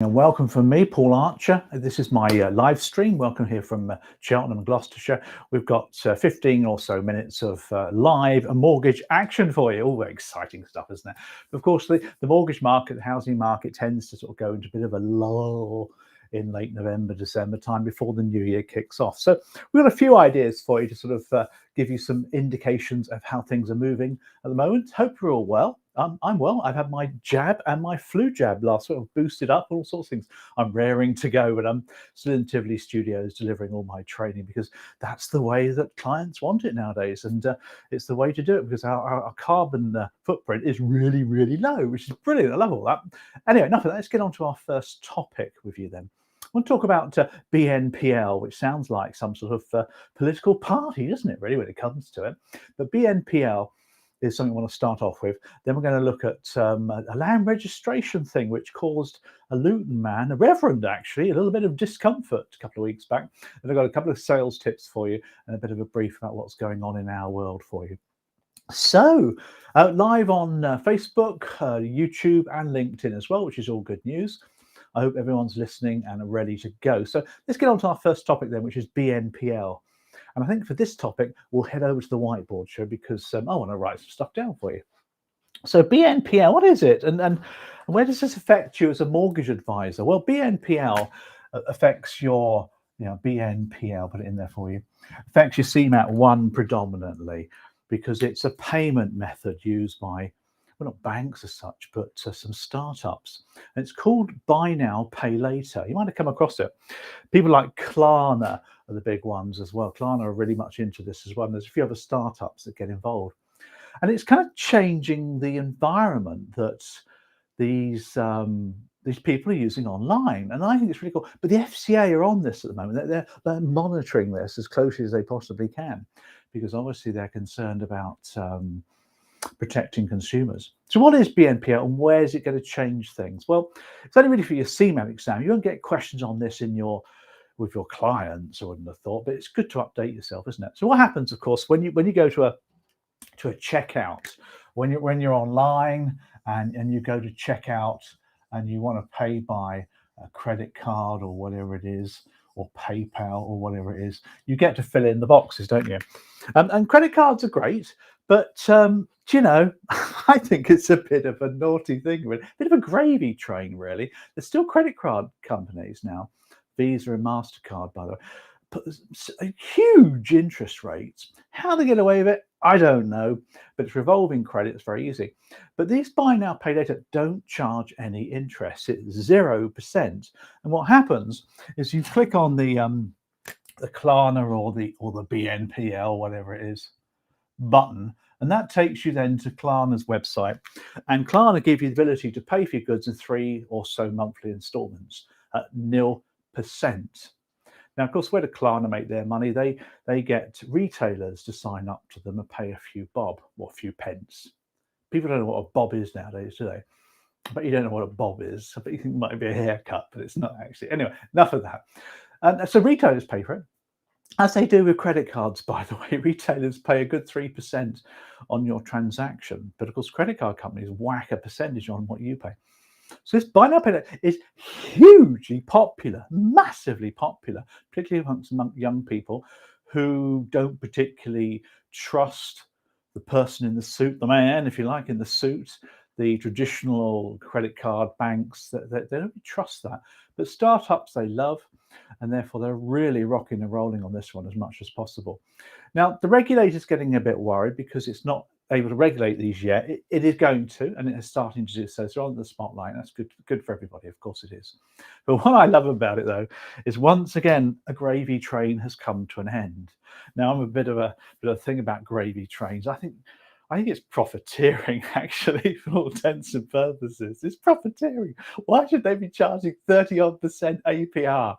And welcome from me, Paul Archer. This is my live stream. Welcome here from Cheltenham and Gloucestershire. We've got 15 or so minutes of live mortgage action for you. All very exciting stuff, isn't it? But of course, the mortgage market, the housing market tends to sort of go into a bit of a lull in late November, December time before the new year kicks off. So we've got a few ideas for you to sort of give you some indications of how things are moving at the moment. Hope you're all well. I'm well. I've had my jab and my flu jab last week. I've boosted up, all sorts of things. I'm raring to go, but I'm still in Tivoli Studios delivering all my training because that's the way that clients want it nowadays. And it's the way to do it because our carbon footprint is really, really low, which is brilliant. I love all that. Anyway, enough of that. Let's get on to our first topic with you then. I want to talk about BNPL, which sounds like some sort of political party, doesn't it, really, when it comes to it? But BNPL is something I want to start off with. Then we're going to look at a land registration thing which caused a Luton man, a reverend actually, a little bit of discomfort a couple of weeks back. And I've got a couple of sales tips for you and a bit of a brief about what's going on in our world for you. So live on Facebook, YouTube and LinkedIn as well, which is all good news. I hope everyone's listening and ready to go. So let's get on to our first topic then, which is BNPL. And I think for this topic, we'll head over to the whiteboard show because I want to write some stuff down for you. So BNPL, what is it? And where does this affect you as a mortgage advisor? Well, BNPL affects your, BNPL, put it in there for you, affects your CMAT 1 predominantly because it's a payment method used by, well, not banks as such, but some startups. And it's called Buy Now, Pay Later. You might have come across it. People like Klarna are the big ones as well. Klarna are really much into this as well. And there's a few other startups that get involved. And it's kind of changing the environment that these people are using online. And I think it's really cool. But the FCA are on this at the moment. They're monitoring this as closely as they possibly can, because obviously they're concerned about protecting consumers. So what is BNPL and where is it going to change things? Well, it's only really for your CMAT exam. You won't get questions on this with your clients, I wouldn't have thought, but it's good to update yourself, isn't it? So what happens, of course, when you go to a checkout, when you're online and you go to checkout and you want to pay by a credit card or whatever it is, or PayPal or whatever it is, you get to fill in the boxes, don't you? And credit cards are great, but I think it's a bit of a naughty thing, a bit of a gravy train, really. There's still credit card companies now, Visa and MasterCard, by the way, put huge interest rates. How they get away with it, I don't know, but it's revolving credit. It's very easy. But these Buy Now, Pay Later don't charge any interest. It's 0%. And what happens is you click on the Klarna or the BNPL, whatever it is, button, and that takes you then to Klarna's website. And Klarna give you the ability to pay for your goods in 3 or so monthly installments at 0%. Now, of course, where do Klarna make their money? They get retailers to sign up to them and pay a few bob or a few pence. People don't know what a bob is nowadays, do they? But you don't know what a bob is. But you think it might be a haircut, but it's not actually. Anyway, enough of that. And so retailers pay for it, as they do with credit cards, by the way. Retailers pay a good 3% on your transaction. But of course, credit card companies whack a percentage on what you pay. So this Buy Now, Pay Later is hugely popular, massively popular, particularly amongst young people who don't particularly trust the person in the suit, the man, if you like, in the suit, the traditional credit card banks. They don't really trust that. But startups they love, and therefore they're really rocking and rolling on this one as much as possible. Now, the regulator's getting a bit worried because it's not able to regulate these yet. It is going to, and it is starting to do so. So on the spotlight, that's good for everybody. Of course it is. But what I love about it, though, is once again a gravy train has come to an end. Now, I'm a bit of a thing about gravy trains. I think it's profiteering, actually, for all intents and purposes. It's profiteering. Why should they be charging 30-odd% APR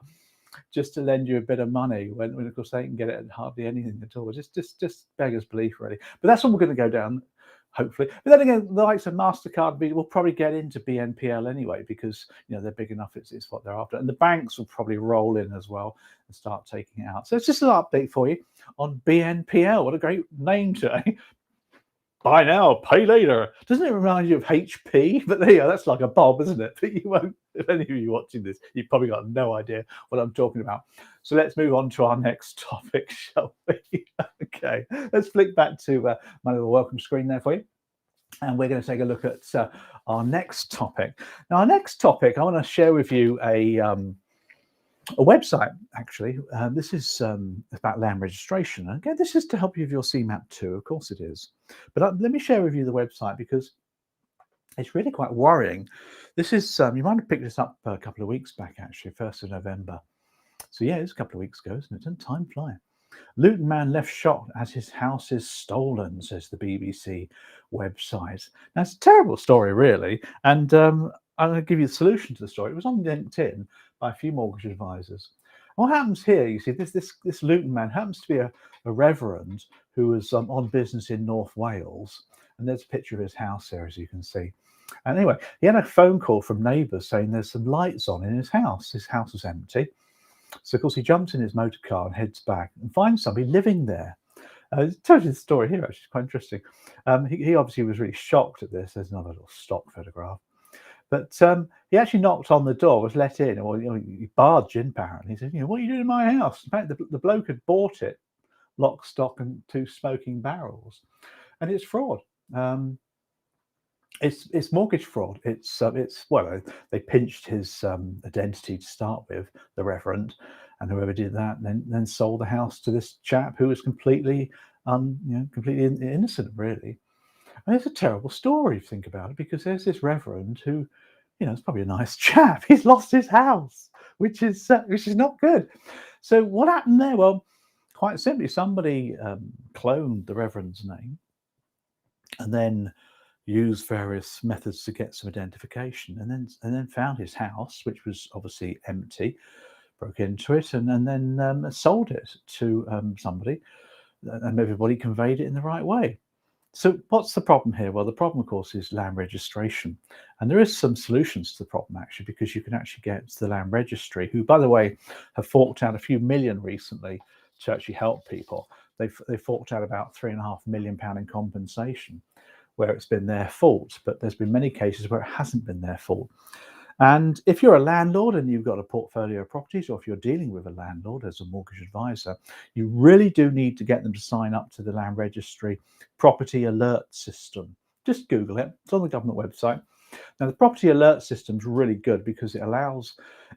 just to lend you a bit of money when of course they can get it at hardly anything at all? Just beggars belief, really. But that's what we're going to go down, hopefully. But then again, the likes of MasterCard will probably get into BNPL anyway, because they're big enough. It's what they're after, and the banks will probably roll in as well and start taking it out. So it's just an update for you on BNPL. What a great name to it. buy now, pay later. Doesn't it remind you of HP? But there you go, that's like a Bob, isn't it? But you won't, if any of you watching this, you've probably got no idea what I'm talking about. So let's move on to our next topic, shall we? Okay, let's flick back to my little welcome screen there for you. And we're going to take a look at our next topic. Now, our next topic, I want to share with you a website, actually. This is about land registration. Again, this is to help you with your CMAP too, of course it is. But let me share with you the website because it's really quite worrying. This is, you might have picked this up a couple of weeks back, actually, 1st of November. So yeah, it's a couple of weeks ago, isn't it? Doesn't time fly? Luton man left shocked as his house is stolen, says the BBC website. Now, it's a terrible story, really. And I'm going to give you the solution to the story. It was on LinkedIn by a few mortgage advisors. And what happens here, you see, this Luton man happens to be a reverend who was on business in North Wales. And there's a picture of his house there, as you can see. And anyway, he had a phone call from neighbours saying there's some lights on in his house. His house was empty. So, of course, he jumps in his motor car and heads back and finds somebody living there. Tells you the story here, actually, it's quite interesting. He obviously was really shocked at this. There's another little stock photograph. But he actually knocked on the door, was let in, or he barged in, apparently. He said, what are you doing in my house? In fact, the bloke had bought it, lock, stock, and 2 smoking barrels. And it's fraud. It's mortgage fraud. It's well, they pinched his identity to start with, the reverend, and whoever did that, then sold the house to this chap who was completely completely innocent, really. And it's a terrible story if you think about it, because there's this reverend who, is probably a nice chap. He's lost his house, which is not good. So what happened there? Well, quite simply, somebody cloned the reverend's name, and then used various methods to get some identification, and then found his house, which was obviously empty, broke into it, and then sold it to somebody, and everybody conveyed it in the right way. So what's the problem here? Well, the problem, of course, is land registration. And there is some solutions to the problem, actually, because you can actually get to the land registry, who, by the way, have forked out a few million recently to actually help people. They've forked out about £3.5 million in compensation, where it's been their fault, but there's been many cases where it hasn't been their fault. And if you're a landlord and you've got a portfolio of properties, or if you're dealing with a landlord as a mortgage advisor, you really do need to get them to sign up to the Land Registry Property Alert System. Just Google it. It's on the government website. Now, the Property Alert System is really good because it allows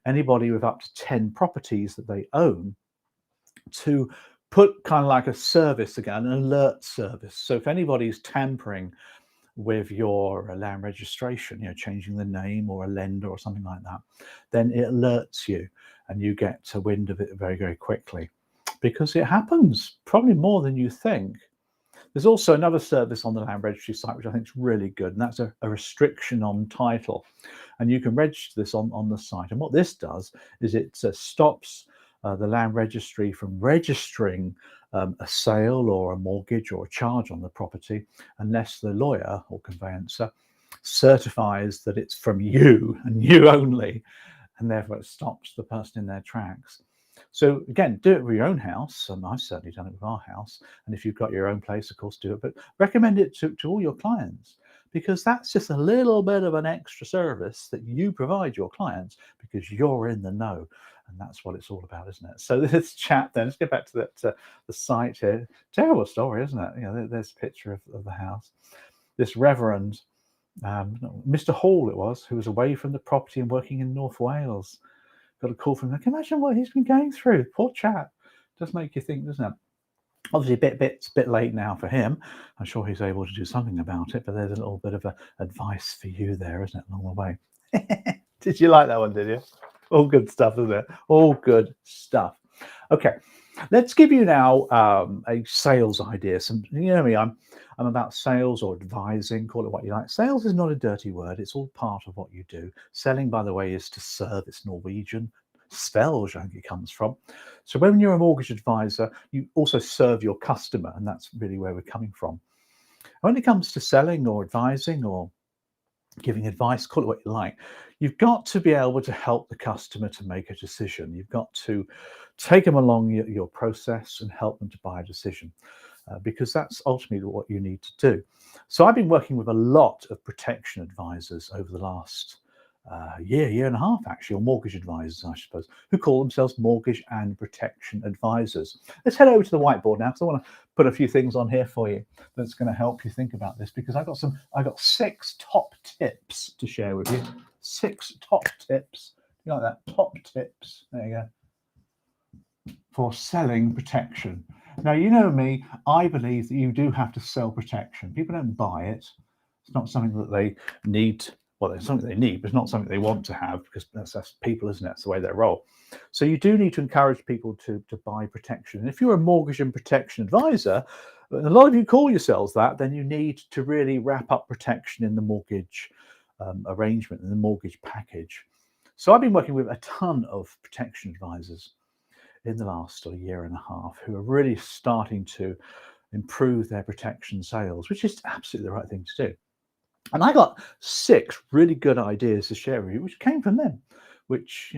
anybody with up to 10 properties that they own to put kind of like a service again, an alert service. So if anybody's tampering with your land registration, changing the name or a lender or something like that, then it alerts you and you get to wind of it very, very quickly, because it happens probably more than you think. There's also another service on the land registry site which I think is really good, and that's a restriction on title, and you can register this on the site. And what this does is it stops the land registry from registering a sale or a mortgage or a charge on the property unless the lawyer or conveyancer certifies that it's from you and you only, and therefore it stops the person in their tracks. So again, do it with your own house. I've certainly done it with our house, and if you've got your own place, of course, do it, but recommend it to all your clients, because that's just a little bit of an extra service that you provide your clients because you're in the know. And that's what it's all about, isn't it? So this chap, then, let's get back to that the site here. Terrible story, isn't it? There's a picture of the house. This reverend, Mr. Hall it was, who was away from the property and working in North Wales, got a call from him. Can you imagine what he's been going through? Poor chap. Does make you think, doesn't it? Obviously, a bit late now for him. I'm sure he's able to do something about it, but there's a little bit of advice for you there, isn't it, along the way? Did you like that one, did you? All good stuff, isn't it? All good stuff. Okay, let's give you now a sales idea. You know me, I'm about sales or advising, call it what you like. Sales is not a dirty word. It's all part of what you do. Selling, by the way, is to serve. It's Norwegian. Svelge, I think it comes from. So when you're a mortgage advisor, you also serve your customer, and that's really where we're coming from. When it comes to selling or advising or giving advice, call it what you like, you've got to be able to help the customer to make a decision. You've got to take them along your process and help them to buy a decision. because that's ultimately what you need to do. So I've been working with a lot of protection advisors over the last year and a half, actually, or mortgage advisors, I suppose, who call themselves mortgage and protection advisors. Let's head over to the whiteboard now, because I want to put a few things on here for you that's going to help you think about this, because I got 6 top tips to share with you. 6 top tips. You like that? Top tips. There you go. For selling protection. Now, you know me, I believe that you do have to sell protection. People don't buy it. It's not something that they need. Well, it's something they need, but it's not something they want to have, because that's people, isn't it? That's the way they roll. So you do need to encourage people to buy protection. And if you're a mortgage and protection advisor, and a lot of you call yourselves that, then you need to really wrap up protection in the mortgage arrangement, in the mortgage package. So I've been working with a ton of protection advisors in the last year and a half who are really starting to improve their protection sales, which is absolutely the right thing to do. And I got 6 really good ideas to share with you, which came from them, which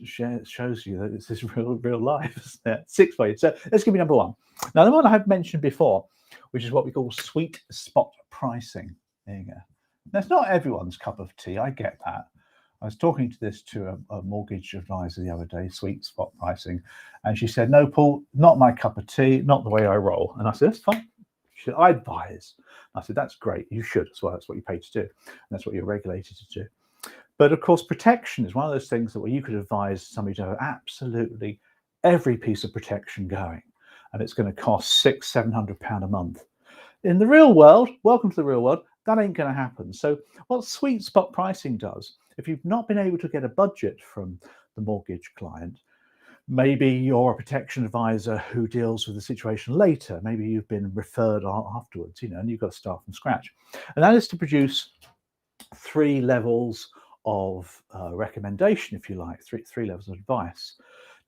shows you that this is real life, isn't it? 6 for you. So let's give you number 1. Now, the one I have mentioned before, which is what we call sweet spot pricing. There you go. That's not everyone's cup of tea. I get that. I was talking to a mortgage advisor the other day, sweet spot pricing, and she said, "No, Paul, not my cup of tea, not the way I roll." And I said, "That's fine. Should I advise?" I said, "That's great. You should as well. That's what you pay to do. And that's what you're regulated to do." But of course, protection is one of those things that where you could advise somebody to have absolutely every piece of protection going, and it's going to cost £600-700 a month. In the real world, welcome to the real world, that ain't going to happen. So what sweet spot pricing does, if you've not been able to get a budget from the mortgage client, maybe you're a protection advisor who deals with the situation later. Maybe you've been referred afterwards, and you've got to start from scratch. And that is to produce 3 levels of recommendation, if you like, three levels of advice.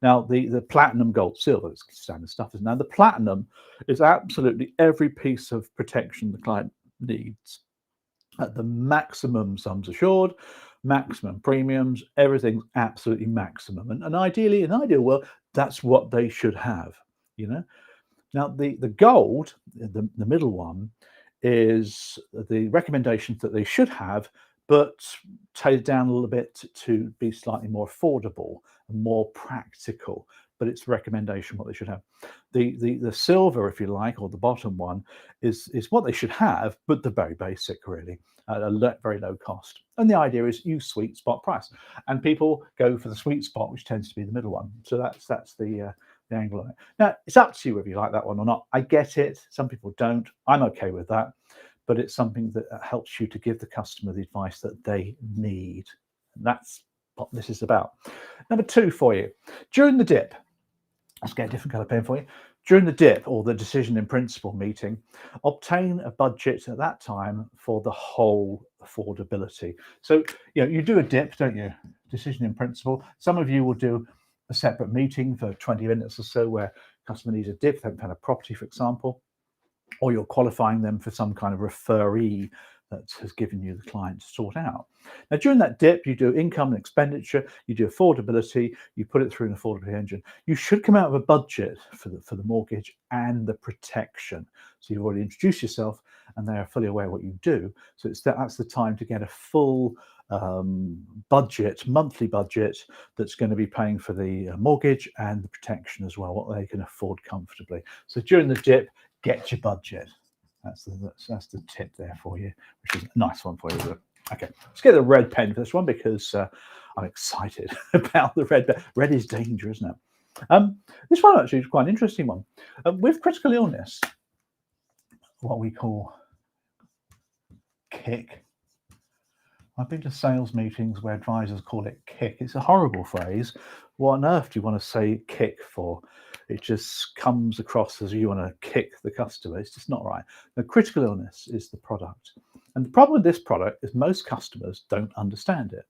Now, the platinum, gold, silver is standard stuff. Now, the platinum is absolutely every piece of protection the client needs at the maximum sums assured, maximum premiums, everything's absolutely maximum. And ideally, in an ideal world, that's what they should have, Now, the gold, the middle one, is the recommendations that they should have, but tailored down a little bit to be slightly more affordable and more practical. But it's a recommendation what they should have. The silver, if you like, or the bottom one, is what they should have, but the very basic, really, at a very low cost. And the idea is use sweet spot price, and people go for the sweet spot, which tends to be the middle one. So that's the angle on it. Now, it's up to you whether you like that one or not. I get it. Some people don't. I'm okay with that. But it's something that helps you to give the customer the advice that they need. And that's what this is about. Number 2 for you. During the dip, let's get a different colour pen for you. During the dip, or the decision in principle meeting, obtain a budget at that time for the whole affordability. So, you do a dip, don't you? Decision in principle. Some of you will do a separate meeting for 20 minutes or so where customer needs a dip, they haven't had a property, for example, or you're qualifying them for some kind of referee that has given you the client to sort out. Now, during that dip, you do income and expenditure, you do affordability, you put it through an affordability engine. You should come out with a budget for the mortgage and the protection. So you've already introduced yourself, and they are fully aware of what you do. So that's the time to get a full budget, monthly budget, that's going to be paying for the mortgage and the protection as well, what they can afford comfortably. So during the dip, get your budget. That's the tip there for you, which is a nice one for you. Okay, let's get a red pen for this one, because I'm excited about the red pen. Red is danger, isn't it? This one actually is quite an interesting one. With critical illness, what we call kick. I've been to sales meetings where advisors call it kick. It's a horrible phrase. What on earth do you want to say kick for? It just comes across as you want to kick the customer. It's just not right. The critical illness is the product. And the problem with this product is most customers don't understand it.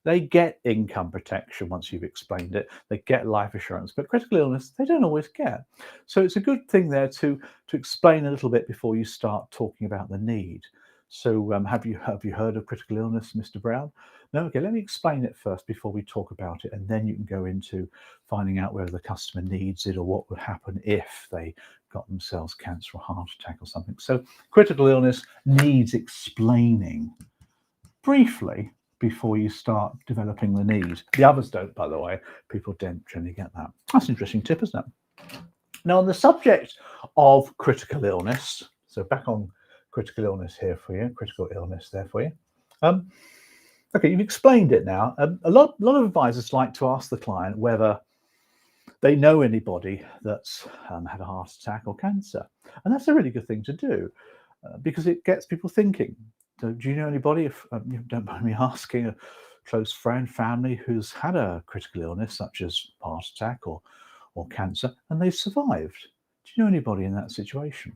They get income protection once you've explained it. They get life assurance, but critical illness, they don't always get. So it's a good thing there to explain a little bit before you start talking about the need. So have you heard of critical illness, Mr. Brown? No, okay, let me explain it first before we talk about it, and then you can go into finding out whether the customer needs it or what would happen if they got themselves cancer or heart attack or something. So critical illness needs explaining briefly before you start developing the need. The others don't, by the way. People don't generally get that. That's an interesting tip, isn't it? Now, on the subject of critical illness, so back on critical illness here for you, critical illness there for you. Okay, you've explained it now. A lot of advisors like to ask the client whether they know anybody that's had a heart attack or cancer. And that's a really good thing to do because it gets people thinking. So do you know anybody, if you don't mind me asking, a close friend, family who's had a critical illness such as heart attack or cancer and they've survived? Do you know anybody in that situation?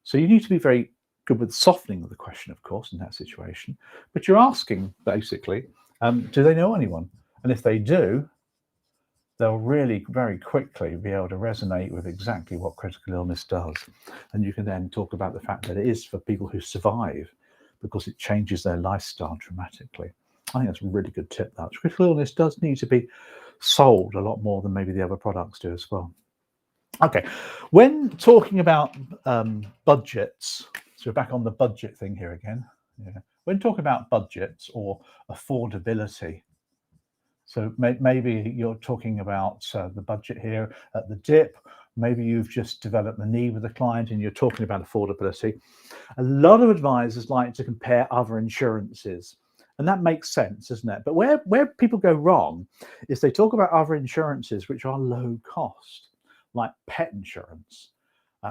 So you need to be very good with softening of the question, of course, in that situation. But you're asking, basically, do they know anyone? And if they do, they'll really very quickly be able to resonate with exactly what critical illness does. And you can then talk about the fact that it is for people who survive because it changes their lifestyle dramatically. I think that's a really good tip. That critical illness does need to be sold a lot more than maybe the other products do as well. Okay, when talking about budgets, so we're back on the budget thing here again. Yeah. When talking about budgets or affordability, so maybe you're talking about the budget here at the dip. Maybe you've just developed the need with the client and you're talking about affordability. A lot of advisors like to compare other insurances. And that makes sense, doesn't it? But where people go wrong is they talk about other insurances which are low cost, like pet insurance.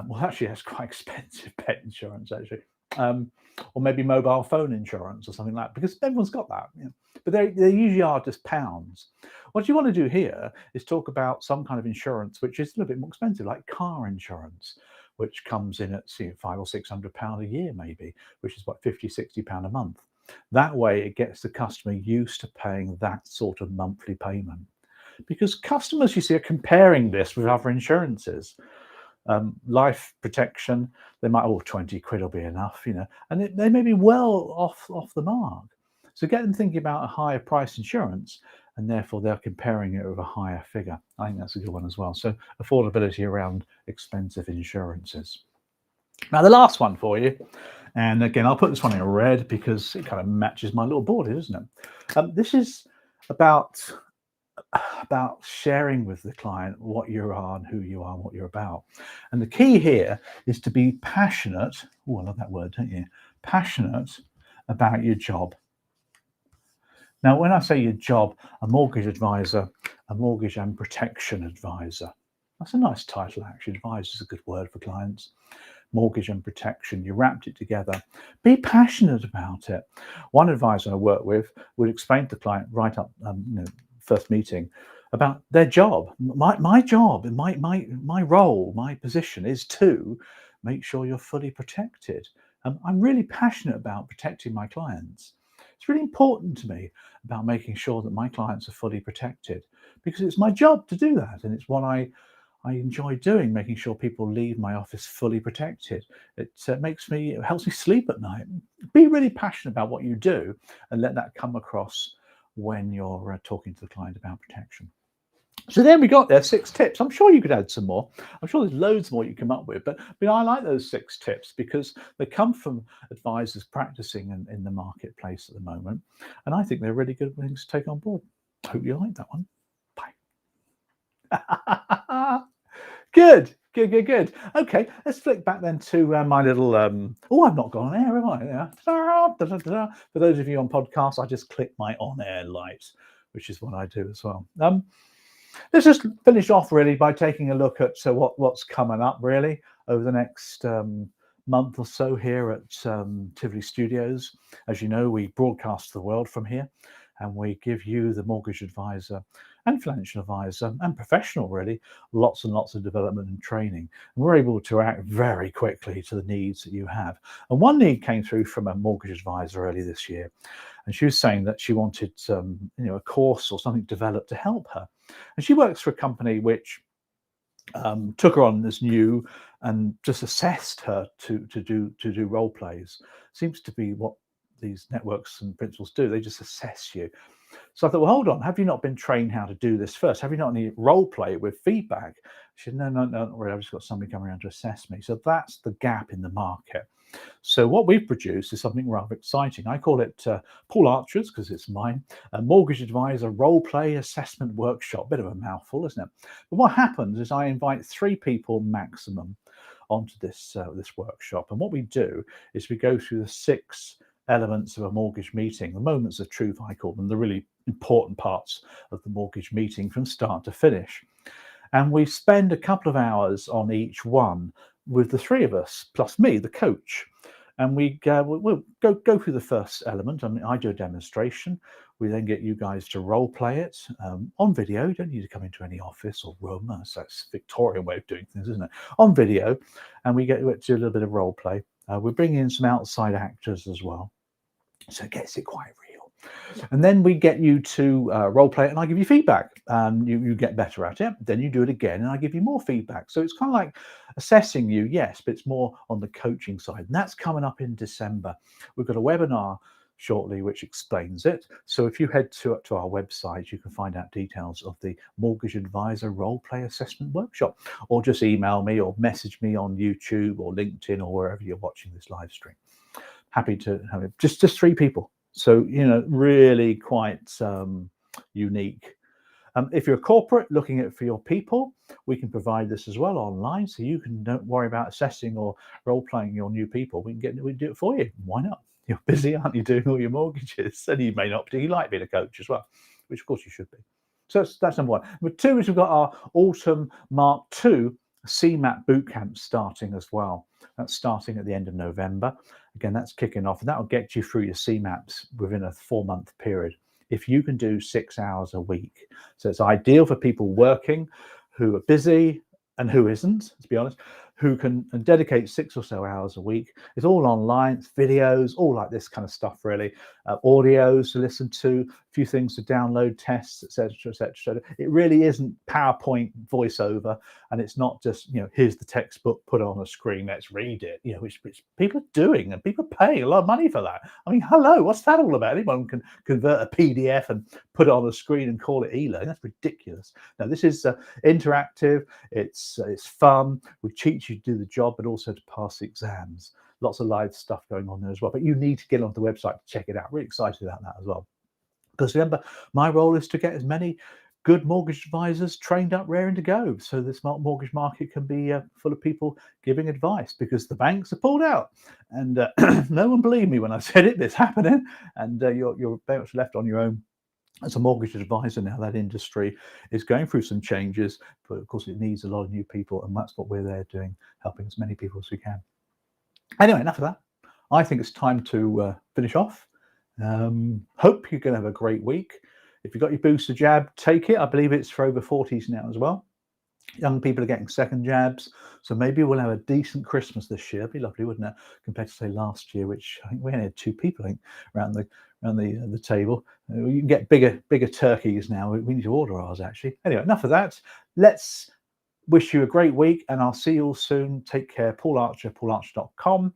Well, actually, that's quite expensive, pet insurance, actually. Or maybe mobile phone insurance or something like that, because everyone's got that. You know. But they usually are just pounds. What you want to do here is talk about some kind of insurance which is a little bit more expensive, like car insurance, which comes in at £500 or £600 a year, maybe, which is what, £50, £60 a month. That way, it gets the customer used to paying that sort of monthly payment. Because customers, you see, are comparing this with other insurances. Life protection, they might, 20 quid will be enough, you know, and they may be well off the mark. So get them thinking about a higher price insurance, and therefore they're comparing it with a higher figure. I think that's a good one as well. So affordability around expensive insurances. Now the last one for you, and again I'll put this one in red because it kind of matches my little board here, isn't it? This is about sharing with the client what you are and who you are and what you're about. And the key here is to be passionate. Oh, I love that word, don't you? Passionate about your job. Now, when I say your job, a mortgage advisor, a mortgage and protection advisor. That's a nice title, actually. Advisor is a good word for clients. Mortgage and protection, you wrapped it together. Be passionate about it. One advisor I work with would explain to the client right up, first meeting, about their job. My job, my role, my position is to make sure you're fully protected. I'm really passionate about protecting my clients. It's really important to me about making sure that my clients are fully protected because it's my job to do that, and it's what I enjoy doing, making sure people leave my office fully protected. It helps me sleep at night. Be really passionate about what you do and let that come across when you're talking to the client about protection. So there we got there, 6 tips. I'm sure you could add some more. I'm sure there's loads more you come up with, but I like those 6 tips because they come from advisors practicing in the marketplace at the moment. And I think they're really good things to take on board. Hope you like that one. Bye. Good. Okay, let's flick back then to my little. I've not gone on air, have I? Yeah. For those of you on podcasts, I just click my on-air light, which is what I do as well. Let's just finish off really by taking a look at what's coming up really over the next month or so here at Tivoli Studios. As you know, we broadcast the world from here, and we give you, the mortgage advisor and financial advisor and professional really, lots and lots of development and training. And we're able to act very quickly to the needs that you have. And one need came through from a mortgage advisor early this year, and she was saying that she wanted a course or something developed to help her. And she works for a company which took her on as new and just assessed her to do role plays. Seems to be what these networks and principals do. They just assess you. So I thought, well, hold on, have you not been trained how to do this first? Have you not any role play with feedback? She said, no, not really. I've just got somebody coming around to assess me. So that's the gap in the market. So what we've produced is something rather exciting. I call it Paul Archer's, because it's mine, a mortgage advisor role play assessment workshop. Bit of a mouthful, isn't it? But what happens is I invite 3 people maximum onto this workshop. And what we do is we go through the 6 elements of a mortgage meeting, the moments of truth, I call them, the really important parts of the mortgage meeting from start to finish. And we spend a couple of hours on each one with the 3 of us, plus me, the coach. And we'll go through the first element. I mean, I do a demonstration. We then get you guys to role play it on video. You don't need to come into any office or room. That's a Victorian way of doing things, isn't it? On video. And we get to do a little bit of role play. We bring in some outside actors as well. So it gets it quite real. And then we get you to role play it, and I give you feedback. You get better at it. Then you do it again, and I give you more feedback. So it's kind of like assessing you, yes, but it's more on the coaching side. And that's coming up in December. We've got a webinar shortly which explains it. So if you head to our website, you can find out details of the Mortgage Advisor Role Play Assessment Workshop, or just email me or message me on YouTube or LinkedIn or wherever you're watching this live stream. Happy to have it. Just 3 people. So, really quite unique. If you're a corporate looking at for your people, we can provide this as well online. So you can don't worry about assessing or role playing your new people. We do it for you. Why not? You're busy, aren't you, doing all your mortgages? And you may not particularly like being a coach as well, which of course you should be. So that's number 1. Number 2 is we've got our Autumn Mark II CMAP bootcamp starting as well. That's starting at the end of November. Again, that's kicking off, and that'll get you through your CMAPs within a 4-month period. If you can do 6 hours a week. So it's ideal for people working who are busy and who isn't, to be honest, who can dedicate 6 or so hours a week. It's all online, it's videos, all like this kind of stuff, really. Audios to listen to, a few things to download, tests, etc., etc. So it really isn't PowerPoint voiceover, and it's not just, here's the textbook, put it on a screen, let's read it, which people are doing, and people are paying a lot of money for that. I mean, hello, what's that all about? Anyone can convert a PDF and put it on a screen and call it e-learning. That's ridiculous. Now, this is interactive, it's fun, we teach you to do the job, but also to pass the exams. Lots of live stuff going on there as well. But you need to get onto the website to check it out. Really excited about that as well. Because remember, my role is to get as many good mortgage advisors trained up, raring to go, so the smart mortgage market can be full of people giving advice, because the banks are pulled out. And no one believed me when I said it. It's happening, and you're very much left on your own. As a mortgage advisor now, that industry is going through some changes, but of course it needs a lot of new people, and that's what we're there doing, helping as many people as we can. Anyway, enough of that. I think it's time to finish off. Hope you're going to have a great week. If you've got your booster jab, take it. I believe it's for over 40s now as well. Young people are getting second jabs, so maybe we'll have a decent Christmas this year. It'd be lovely, wouldn't it? Compared to say last year, which I think we only had 2 people, I think, around the table. You can get bigger turkeys now. We need to order ours, actually. Anyway, enough of that. Let's wish you a great week, and I'll see you all soon. Take care. Paul Archer, paularcher.com.